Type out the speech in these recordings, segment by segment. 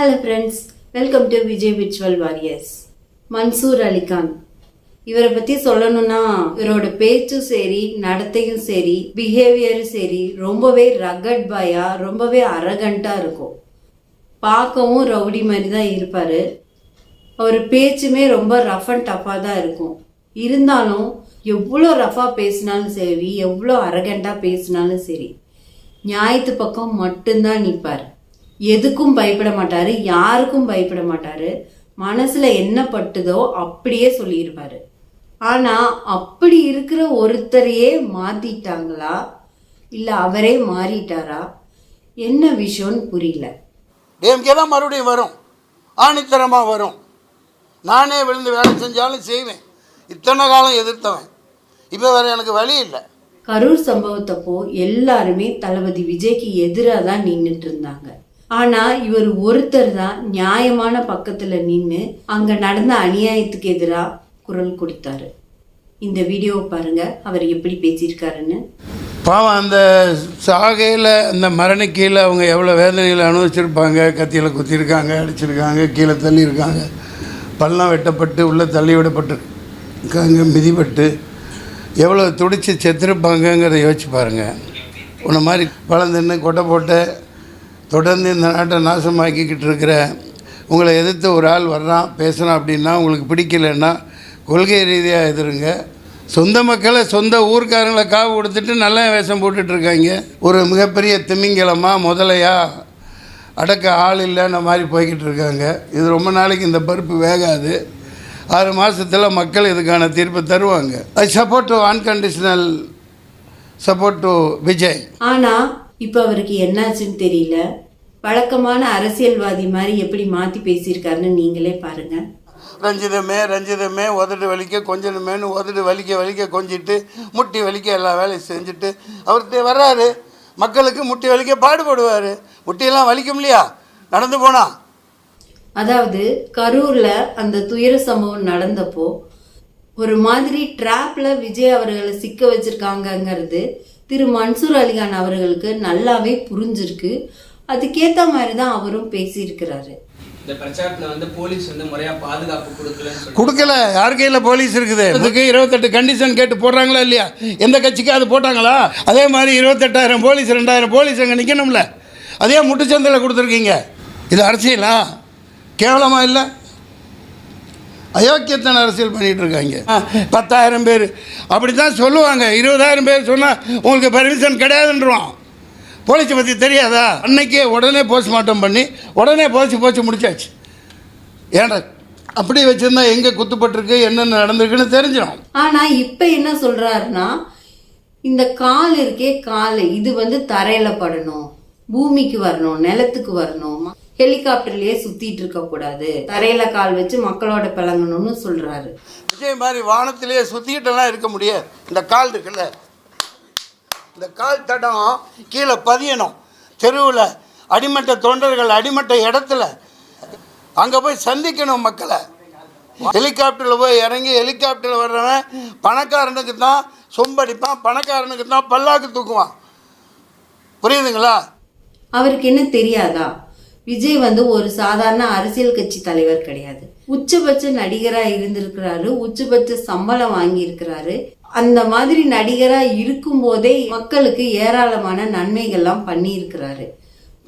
Hello friends, welcome to Vijay virtual warriors. Mansoor Ali Khan இவரை பற்றி சொல்லணும்னா இவரோட பேச்சும் சரி, நடத்தையும் சரி, பிஹேவியரும் சரி ரொம்பவே ரகட் பாயா, ரொம்பவே அரகண்ட்டாக இருக்கும். பார்க்கவும் ரவுடி மாதிரி தான் இருப்பார். அவர் பேச்சுமே ரொம்ப ரஃப் அண்ட் டஃப்பாக தான் இருக்கும். இருந்தாலும் எவ்வளோ ரஃபாக பேசினாலும் சரி, எவ்வளோ அரகண்ட்டாக பேசினாலும் சரி, நியாயத்து பக்கம் மட்டும்தான் நிற்பார். எதுக்கும் பயப்பட மாட்டார், யாருக்கும் பயப்பட மாட்டார். மனசில் என்ன பட்டுதோ அப்படியே சொல்லியிருப்பார். ஆனால் அப்படி இருக்கிற ஒருத்தரையே மாற்றிட்டாங்களா இல்லை அவரே மாறிட்டாரா, என்ன விஷயம்னு புரியல. டிஎம்கே தான் மறுபடியும் வரும், ஆணித்தரமாக வரும். நானே விழுந்து வேலை செஞ்சாலும் செய்வேன். இத்தனை காலம் எதிர்த்தவன், இப்போ வேறு எனக்கு வழி இல்லை. கரூர் சம்பவத்தப்போ எல்லாருமே தளபதி விஜய்க்கு எதிராக தான் நின்றுட்டு இருந்தாங்க. ஆனால் இவர் ஒருத்தர் தான் நியாயமான பக்கத்தில் நின்று அங்கே நடந்த அநியாயத்துக்கு எதிராக குரல் கொடுத்தாரு. இந்த வீடியோவை பாருங்க, அவர் எப்படி பேசியிருக்காருன்னு. பாவம், அந்த சாகையில், அந்த மரணிக்கையில் அவங்க எவ்வளோ வேதனைகளை அனுபவிச்சிருப்பாங்க. கத்தியில் குத்திருக்காங்க, அடிச்சிருக்காங்க, கீழே தள்ளியிருக்காங்க, பள்ளம் வெட்டப்பட்டு உள்ளே தள்ளி விடப்பட்டிருக்காங்க, மிதிப்பட்டு எவ்வளோ துடிச்சு செத்துருப்பாங்கங்கிறத யோசிச்சு பாருங்கள். உன்னை மாதிரி வளர்ந்துன்னு கொட்டை போட்ட தொடர்ந்து இந்த நாட்டை நாசமாக்கிக்கிட்டு இருக்கிற உங்களை எதிர்த்து ஒரு ஆள் வர்றான் பேசுகிறான் அப்படின்னா உங்களுக்கு பிடிக்கலைன்னா கொள்கை ரீதியாக எதிருங்க. சொந்த மக்களை, சொந்த ஊர்க்காரங்களை காவு கொடுத்துட்டு நல்ல வேஷம் போட்டுட்ருக்காங்க. ஒரு மிகப்பெரிய திமிங்கலமாக முதலையா அடக்க ஆள் இல்லைன்ன மாதிரி போய்கிட்டு இருக்காங்க. இது ரொம்ப நாளைக்கு இந்த பருப்பு வேகாது. 6 மாதத்தில் மக்கள் இதுக்கான தீர்ப்பை தருவாங்க. I support to unconditional support to Vijay. ஆனால் இப்போ அவருக்கு என்னாச்சுன்னு தெரியல. வழக்கமான அரசியல்வாதி மாதிரி எப்படி மாற்றி பேசியிருக்காருன்னு நீங்களே பாருங்க. ரஞ்சிதமே உதடு வலிக்க கொஞ்சமேனு உதடு வலிக்க கொஞ்சிட்டு முட்டி வலிக்க எல்லா வேலையும் செஞ்சுட்டு அவர்கிட்ட வர்றாரு. மக்களுக்கு முட்டி வலிக்க பாடுபடுவார். முட்டியெல்லாம் வலிக்கும் இல்லையா நடந்து போனா. அதாவது கரூரில் அந்த துயர சம்பவம் நடந்தப்போ ஒரு மாதிரி ட்ராப்பில் விஜய் அவர்களை சிக்க வச்சுருக்காங்கங்கிறது திரு மன்சூர் அலிகான் அவர்களுக்கு நல்லாவே புரிஞ்சிருக்கு. அதுக்கேற்ற மாதிரி தான் அவரும் பேசியிருக்கிறாரு. இந்த பிரச்சாரத்துல போலீஸ் முறையா பாதுகாப்பு கொடுக்கல. யார் கையில் போலீஸ் இருக்குது? அதுக்கு 28 கண்டிஷன் கேட்டு போடுறாங்களா இல்லையா? எந்த கட்சிக்கு அது போட்டாங்களா? அதே மாதிரி 28,000 போலீஸ், 2,000 போலீஸ் அங்கே நிற்கணும்ல. அதே முட்டுச்சந்தையில் கொடுத்துருக்கீங்க. இது அரசியலா? கேவலமாக இல்லை? அயோக்கியத்தன அரசியல் பண்ணிகிட்டு இருக்காங்க. 10,000 பேர் அப்படி தான் சொல்லுவாங்க. 20,000 பேர் சொன்னால் உங்களுக்கு பர்மிஷன் கிடையாதுன்றான். போலீஸை பற்றி தெரியாதா? அன்னைக்கே உடனே போஸ்ட்மார்ட்டம் பண்ணி உடனே போச்சு முடிச்சாச்சு. ஏன்டா அப்படி வச்சுருந்தா எங்கே குத்துப்பட்டிருக்கு, என்னென்ன நடந்திருக்குன்னு தெரிஞ்சிடும். ஆனால் இப்போ என்ன சொல்கிறாருன்னா, இந்த கால் இருக்கே கால், இது தரையில் படணும், பூமிக்கு வரணும், நிலத்துக்கு வரணும், ஹெலிகாப்டர்லயே சுத்திட்டு இருக்க கூடாது, தரையில கால் வச்சு மக்களோட பிளங்கணும்னு சொல்றாரு. விஜய் மாதிரி வானத்திலேயே சுத்திக்கிட்டெல்லாம் இருக்க முடியாது. இந்த கால் இருக்குல்ல, இந்த கால் தடம் கீழே பதியணும். தெருவில் அடிமட்ட தொண்டர்கள் அடிமட்ட இடத்துல அங்கே போய் சந்திக்கணும் மக்களை. ஹெலிகாப்டரில் போய் இறங்கி ஹெலிகாப்டரில் வர்றவன் பணக்காரனுக்கு தான் சொம்படிப்பான், பணக்காரனுக்கு தான் பல்லாக்கு தூக்குவான். புரியுதுங்களா? அவருக்கு என்ன தெரியாதா? விஜய் ஒரு சாதாரண அரசியல் கட்சி தலைவர் கிடையாது. உச்சபட்ச நடிகரா இருந்திருக்கிறாரு, உச்சபட்ச சம்பளம் வாங்கி இருக்கிறாரு. அந்த மாதிரி நடிகரா இருக்கும் போதே மக்களுக்கு ஏராளமான நன்மைகள்லாம் பண்ணி இருக்கிறாரு.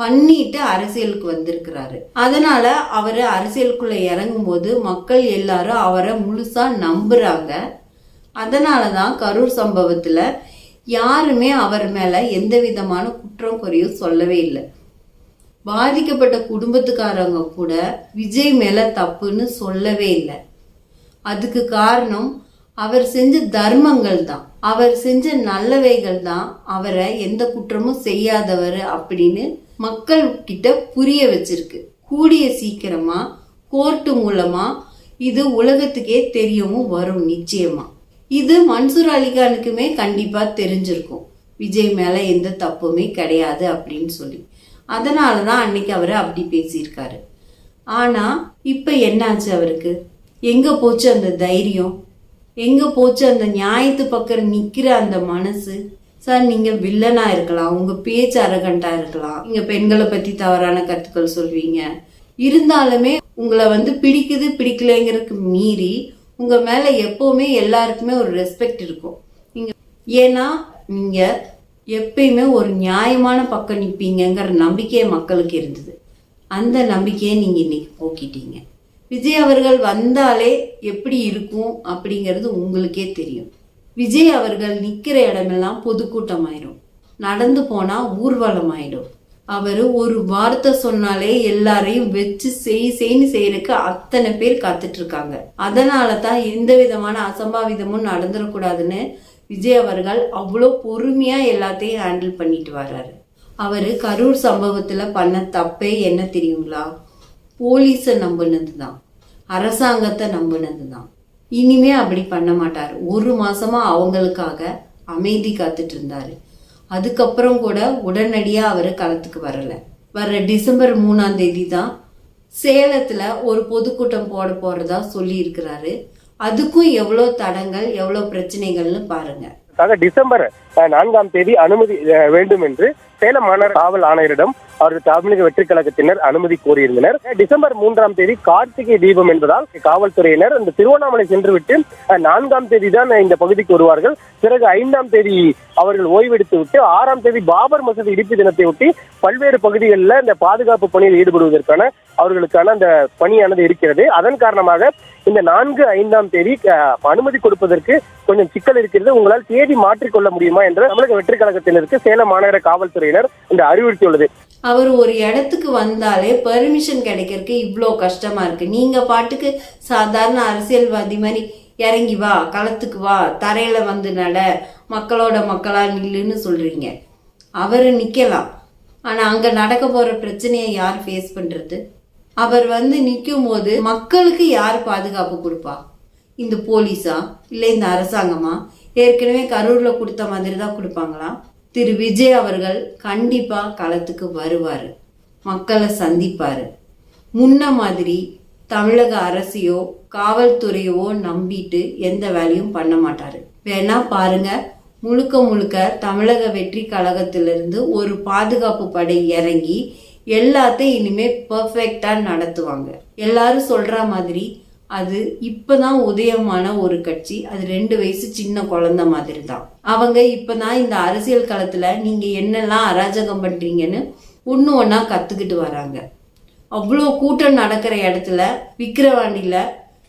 பண்ணிட்டு அரசியலுக்கு வந்திருக்கிறாரு. அதனால அவரு அரசியலுக்குள்ள இறங்கும் போது மக்கள் எல்லாரும் அவரை முழுசா நம்புறாங்க. அதனாலதான் கரூர் சம்பவத்துல யாருமே அவர் மேல எந்த விதமான குற்றம் குறையும் சொல்லவே இல்லை. பாதிக்கப்பட்ட குடும்பத்துக்காரங்க கூட விஜய் மேல தப்புன்னு சொல்லவே இல்லை. அதுக்கு காரணம் அவர் செஞ்ச தர்மங்கள் தான், அவர் செஞ்ச நல்லவைகள் தான் அவரை எந்த குற்றமும் செய்யாதவர் அப்படின்னு மக்கள் கிட்ட புரிய வச்சிருக்கு. கூடிய சீக்கிரமா கோர்ட்டு மூலமா இது உலகத்துக்கே தெரியவும் வரும் நிச்சயமா. இது மன்சூர் அலிகானுக்குமே கண்டிப்பா தெரிஞ்சிருக்கும், விஜய் மேல எந்த தப்புமே கிடையாது அப்படின்னு சொல்லி. அதனால தான் அன்னைக்கு அவர் அப்படி பேசியிருக்காரு. ஆனால் இப்போ என்னாச்சு? அவருக்கு எங்கே போச்சு அந்த தைரியம்? எங்கே போச்சு அந்த நியாயத்து பக்கம் நிற்கிற அந்த மனசு? சார், நீங்கள் வில்லனாக இருக்கலாம், உங்கள் பேச்சு அரகண்டாக இருக்கலாம், நீங்கள் பெண்களை பற்றி தவறான கருத்துக்கள் சொல்வீங்க, இருந்தாலுமே உங்களை வந்து பிடிக்குது பிடிக்கலைங்கிறதுக்கு மீறி உங்க மேல எப்பவுமே எல்லாருக்குமே ஒரு ரெஸ்பெக்ட் இருக்கும். ஏன்னா நீங்க எப்பயுமே ஒரு நியாயமான பக்கம் நிற்பீங்கிற நம்பிக்கையே மக்களுக்கு இருந்தது. அந்த நம்பிக்கையை நீங்க இன்னைக்கு போக்கிட்டீங்க. விஜய் அவர்கள் வந்தாலே எப்படி இருக்கும் அப்படிங்கிறது உங்களுக்கே தெரியும். விஜய் அவர்கள் நிக்கிற இடமெல்லாம் பொதுக்கூட்டம் ஆயிடும், நடந்து போனா ஊர்வலம் ஆயிடும். அவர் ஒரு வார்த்தை சொன்னாலே எல்லாரையும் வச்சு செய்ன்னு செய்யறதுக்கு அத்தனை பேர் காத்துட்டு இருக்காங்க. அதனால தான் எந்த விதமான அசம்பாவிதமும் நடந்துடக்கூடாதுன்னு விஜய் அவர்கள் அவ்வளோ பொறுமையா எல்லாத்தையும் ஹேண்டில் பண்ணிட்டு வர்றாரு. அவரு கரூர் சம்பவத்துல பண்ண தப்பே என்ன தெரியுங்களா? போலீஸை நம்பினது தான், அரசாங்கத்தை நம்பினது தான். இனிமே அப்படி பண்ண மாட்டாரு. 1 மாசமா அவங்களுக்காக அமைதி காத்துட்டு இருந்தாரு. அதுக்கப்புறம் கூட உடனடியா அவரு களத்துக்கு வரல. வர்ற டிசம்பர் 3ஆம் தேதி தான் சேலத்துல ஒரு பொதுக்கூட்டம் போறதா சொல்லி இருக்கிறாரு. அதுக்கும் எவ்வளோ தடங்கள் எவ்வளோ பிரச்சனைகள்னு பாருங்க. டிசம்பர் 4ஆம் தேதி அனுமதி வேண்டும் என்று சேலம் மாநகர காவல் ஆணையரிடம் அவரது தமிழக வெற்றி கழகத்தினர் அனுமதி கோரியிருந்தனர். டிசம்பர் 3ஆம் தேதி கார்த்திகை தீபம் என்பதால் காவல்துறையினர் இந்த திருவண்ணாமலை சென்றுவிட்டு 4ஆம் தேதி தான் இந்த பகுதிக்கு வருவார்கள். பிறகு 5ஆம் தேதி அவர்கள் ஓய்வெடுத்து விட்டு 6ஆம் தேதி பாபர் மசூதி இடிப்பு தினத்தை ஒட்டி பல்வேறு பகுதிகளில் இந்த பாதுகாப்பு பணியில் ஈடுபடுவதற்கான அவர்களுக்கான அந்த பணியானது இருக்கிறது. அதன் காரணமாக இந்த 4, 5ஆம் தேதி அனுமதி கொடுப்பதற்கு கொஞ்சம் சிக்கல் இருக்கிறது. உங்களால் தேதி மாற்றிக்கொள்ள முடியுமா என்று தமிழக வெற்றி கழகத்தினருக்கு சேலம் மாநகர காவல்துறையினர் இந்த அறிவுறுத்தியுள்ளது. அவர் ஒரு இடத்துக்கு வந்தாலே பெர்மிஷன் கிடைக்கிறதுக்கு இவ்வளோ கஷ்டமா இருக்கு. நீங்க பாட்டுக்கு சாதாரண அரசியல்வாதி மாதிரி இறங்கி வா, களத்துக்கு வா, தரையில வந்து நட, மக்களோட மக்களா நில்லுன்னு சொல்றீங்க. அவரு நிக்கலாம், ஆனா அங்க நடக்க போற பிரச்சனையை யார் ஃபேஸ் பண்றது? அவர் வந்து நிற்கும் போது மக்களுக்கு யார் பாதுகாப்பு கொடுப்பா? இந்த போலீஸா இல்லை இந்த அரசாங்கமா? ஏற்கனவே கரூர்ல கொடுத்த மாதிரி தான் கொடுப்பாங்களா? திரு விஜய் அவர்கள் கண்டிப்பா களத்துக்கு வருவாரு, மக்களை சந்திப்பாரு. முன்ன மாதிரி தமிழக அரசையோ காவல்துறையோ நம்பிட்டு எந்த வேலையும் பண்ண மாட்டாரு. வேணா பாருங்க, முழுக்க முழுக்க தமிழக வெற்றி கழகத்திலிருந்து ஒரு பாதுகாப்பு படை இறங்கி எல்லாத்தையும் இனிமே பெர்ஃபெக்டா நடத்துவாங்க. எல்லாரும் சொல்ற மாதிரி அது இப்பதான் உதயமான ஒரு கட்சி. அது 2 வயசு சின்ன குழந்தை மாதிரி தான். அவங்க இப்பதான் இந்த அரசியல் களத்துல நீங்க என்னெல்லாம் அராஜகம் பண்றீங்கன்னு ஒண்ணு ஒன்னா கத்துக்கிட்டு வராங்க. அவ்வளோ கூட்டம் நடக்கிற இடத்துல விக்கிரவாண்டியில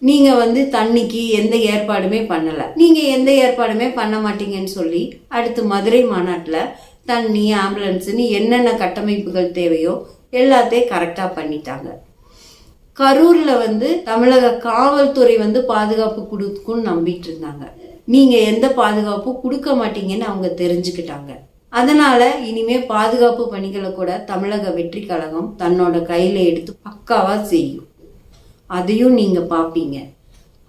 நீங்க வந்து தண்ணிக்கு எந்த ஏற்பாடுமே பண்ணல. நீங்க எந்த ஏற்பாடுமே பண்ண மாட்டீங்கன்னு சொல்லி அடுத்து மதுரை மாநாட்டுல தண்ணி, ஆம்புலன்ஸ்ன்னு என்னென்ன கட்டமைப்புகள் தேவையோ எல்லாத்தையும் கரெக்டா பண்ணிட்டாங்க. கரூர்ல வந்து தமிழக காவல்துறை வந்து பாதுகாப்பு கொடுக்குன்னு நம்பிட்டு இருந்தாங்க. நீங்க எந்த பாதுகாப்பும் கொடுக்க மாட்டீங்கன்னு அவங்க தெரிஞ்சுக்கிட்டாங்க. அதனால இனிமே பாதுகாப்பு பணிகளை கூட தமிழக வெற்றி கழகம் தன்னோட கையில எடுத்து பக்காவா செய்யும். அதையும் நீங்க பாப்பீங்க.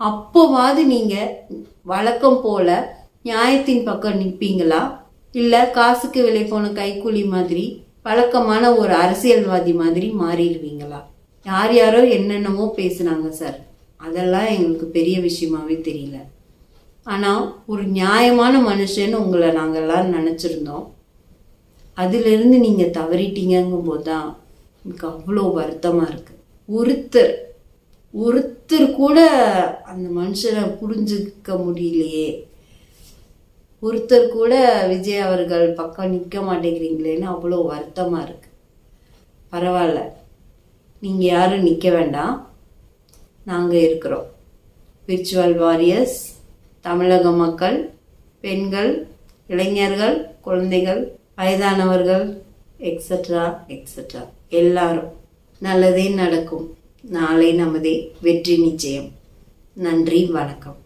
அப்போவாது நீங்க வழக்கம் போல நியாயத்தின் பக்கம் நிற்பீங்களா, இல்ல காசுக்கு விலை போன கைக்கூலி மாதிரி வழக்கமான ஒரு அரசியல்வாதி மாதிரி மாறிடுவீங்களா? யாரோ என்னென்னமோ பேசுனாங்க சார், அதெல்லாம் எங்களுக்கு பெரிய விஷயமாவே தெரியல. ஆனா ஒரு நியாயமான மனுஷன்னு உங்களை நாங்கெல்லாம் நினைச்சிருந்தோம். அதிலிருந்து நீங்க தவறிட்டீங்கும் போதுதான் எனக்கு அவ்வளோ வருத்தமா இருக்கு. ஒருத்தர் கூட அந்த மனுஷனை புரிஞ்சுக்க முடியலையே, ஒருத்தர் கூட விஜய் அவர்கள் பக்கம் நிற்க மாட்டேங்கிறீங்களேன்னு அவ்வளோ வருத்தமா இருக்கு. பரவாயில்ல, நீங்க யாரும் நிற்க வேண்டாம், நாங்க இருக்கிறோம். விர்ச்சுவல் வாரியர்ஸ், தமிழக மக்கள், பெண்கள், இளைஞர்கள், குழந்தைகள், வயதானவர்கள், எக்ஸட்ரா எக்ஸட்ரா எல்லாரும் நல்லதே நடக்கும். நாளை நமதே வெற்றி நிச்சயம். நன்றி, வணக்கம்.